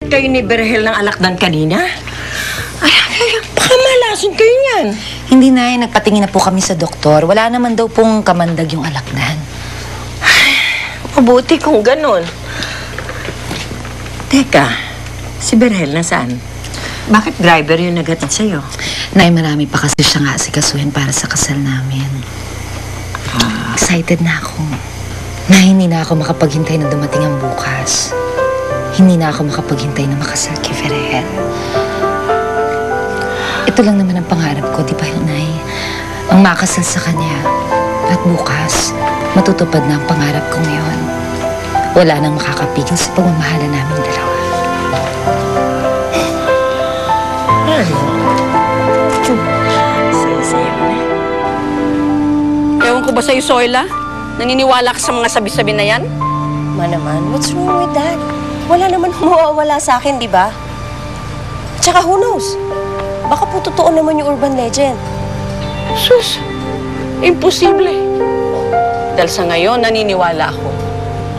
Kayo ni Berhel ng alakdan kanina? Ay, baka malason kayo niyan. Hindi na, nagpatingin na po kami sa doktor. Wala naman daw pong kamandag yung alakdan. Mabuti kung ganun. Teka, si Berhel nasaan? Bakit driver yung nagatid sa'yo? Nay, marami pa kasi siyang asikasuhin para sa kasal namin. Excited na ako. Na hindi na ako makapaghintay na dumating ang bukas. Hindi na ako makapaghintay na makasal kay Berhel. Ito lang naman ang pangarap ko, di ba, Nay? Ang makasal sa kanya. At bukas, matutupad na ang pangarap ko ngayon. Wala nang makakapigil sa pagmamahala namin dalawa. Sayo-sayo na. Ewan ko ba sa'yo, Soyla? Naniniwala ka sa mga sabi-sabi na yan? Ma naman, what's wrong with that? Wala naman mawawala sa akin, di ba? Tsaka who knows? Baka po totoo naman yung urban legend. Sus, imposible. Dahil sa ngayon, naniniwala ako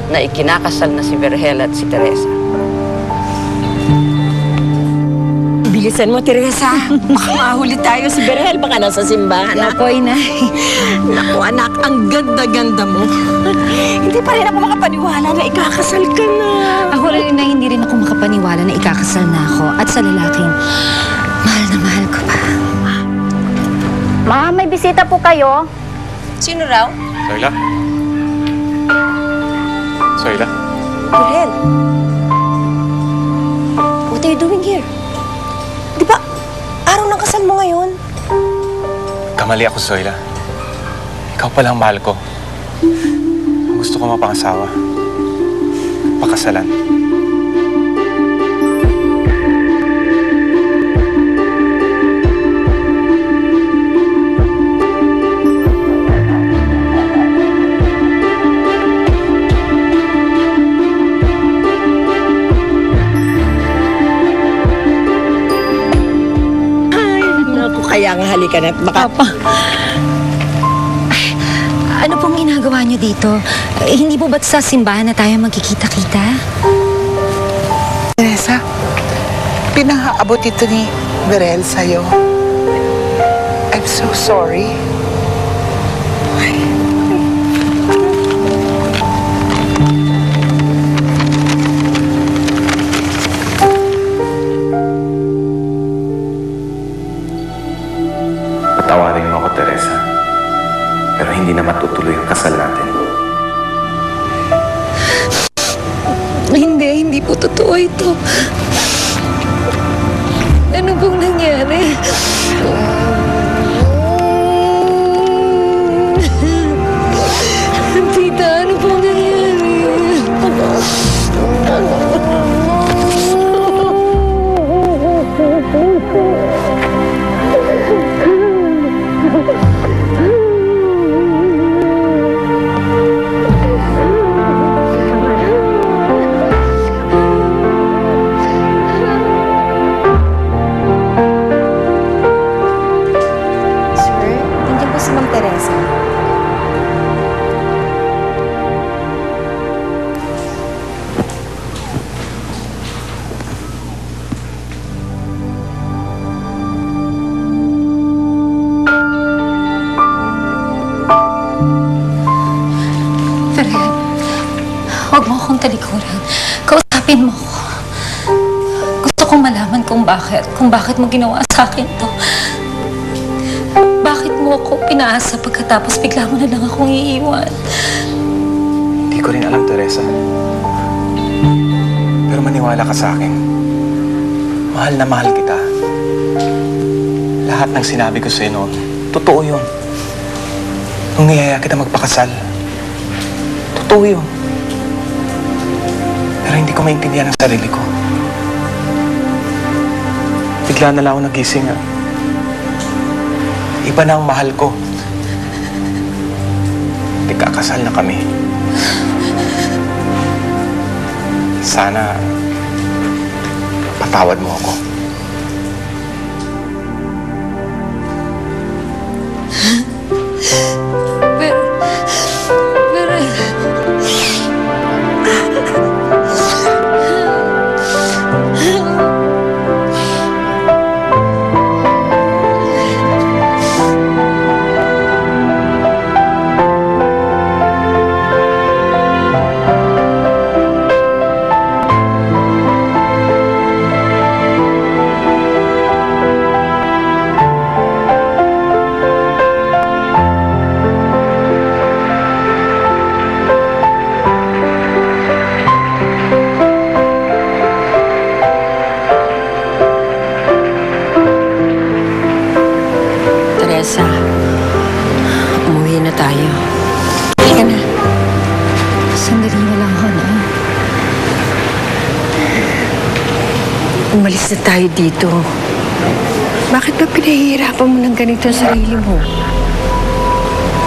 na ikinakasal na si Berhel at si Teresa. Bilisan mo, Teresa. Baka mahuli tayo si Berhel. Baka nasa simbahan. Naku, Inay. Naku, anak, ang ganda-ganda mo. Hindi pa rin ako makapaniwala na ikakasal ka na. Ako rin na hindi rin ako makapaniwala na ikakasal na ako at sa lalaking mahal na mahal ko pa. Ma, may bisita po kayo. Sino raw? Soyla? Soyla? Berhel. What are you doing here? Di ba, araw ng kasal mo ngayon? Kamali ako, Soyla. Ikaw palang mahal ko. Gusto ko mapangasawa. Pakasalan. Kaya nga halika na at baka... Papa, ano pong ginagawa niyo dito? Hindi po ba't sa simbahan na tayo magkikita-kita? Teresa, pinahaabot ito ni Berhel sa'yo. I'm so sorry. Patawarin mo ako, Teresa. Pero hindi na matutuloy ang kasal natin. Hindi po totoo ito. Ano pong nangyari? Tita, ano pong nangyari? Sir, nandiyan po si Ma'am Teresa. Berhel, huwag mo akong talikuran. Kausapin mo ako. Gusto kong malaman kung bakit mo ginawa sa akin to. Bakit mo ako pinaasa pagkatapos bigla mo na lang akong iiwan? Hindi ko rin alam, Teresa. Pero maniwala ka sa akin. Mahal na mahal kita. Lahat ng sinabi ko sa'yo noon, totoo yun. Nung niyaya kita magpakasal, totoo yun. Pero hindi ko maintindihan ang sarili ko. Bigla na lang ako nagising nga. Iba na ang mahal ko. Ikakasal na kami. Sana patawad mo ako. Berhel. Umalis na tayo dito. Bakit ba pinahihirapan mo ng ganito ang sarili mo?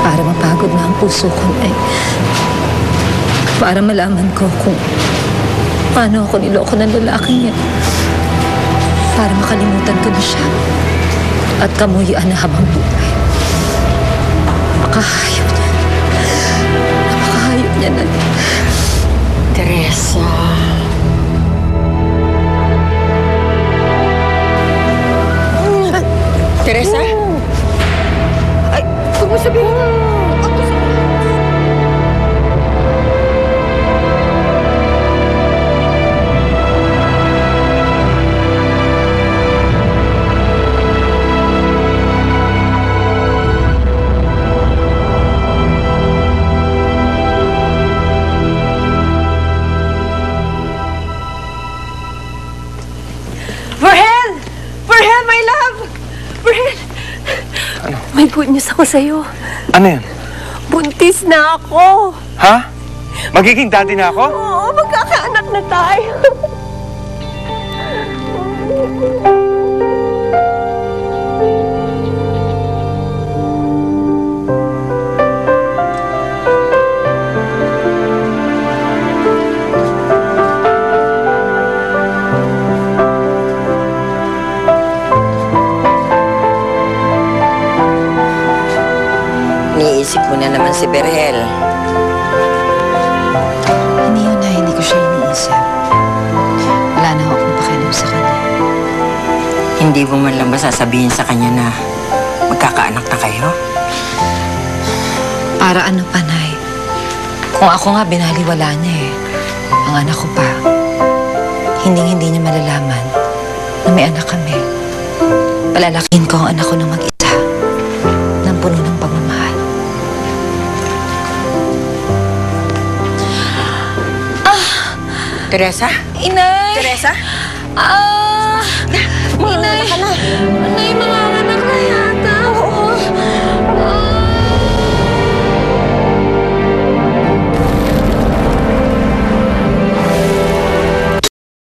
Para mapagod na ang puso ko, Nay. Para malaman ko kung paano ako niloko ng lalaking yan. Para makalimutan ko na siya at kamuhian na habang buhay. Napakahayop niya. Napakahayop niya, Nay. Teresa. Teresa? Ay, huwag mo sabihin. Huwag mo sabihin. Verhel! Verhel, my love! Verhel! May good news ako sa'yo. Ano yan? Buntis na ako. Ha? Magiging daddy na ako? Oo, magkakaanak na tayo. Iniisip mo na naman si Berhel. Hindi yun, Nay. Hindi ko siya iniisip. Wala na akong pakialam sa kanya. Hindi mo man lang ba sasabihin sa kanya na magkakaanak na kayo? Para ano pa, Nay? Kung ako nga binaliwala niya eh. Ang anak ko pa. Hindi niya malalaman na may anak kami. Palalakihin ko ang anak ko ng mag-isa. Ng puno ng pagmamahal. Teresa? Inay! Teresa? Inay!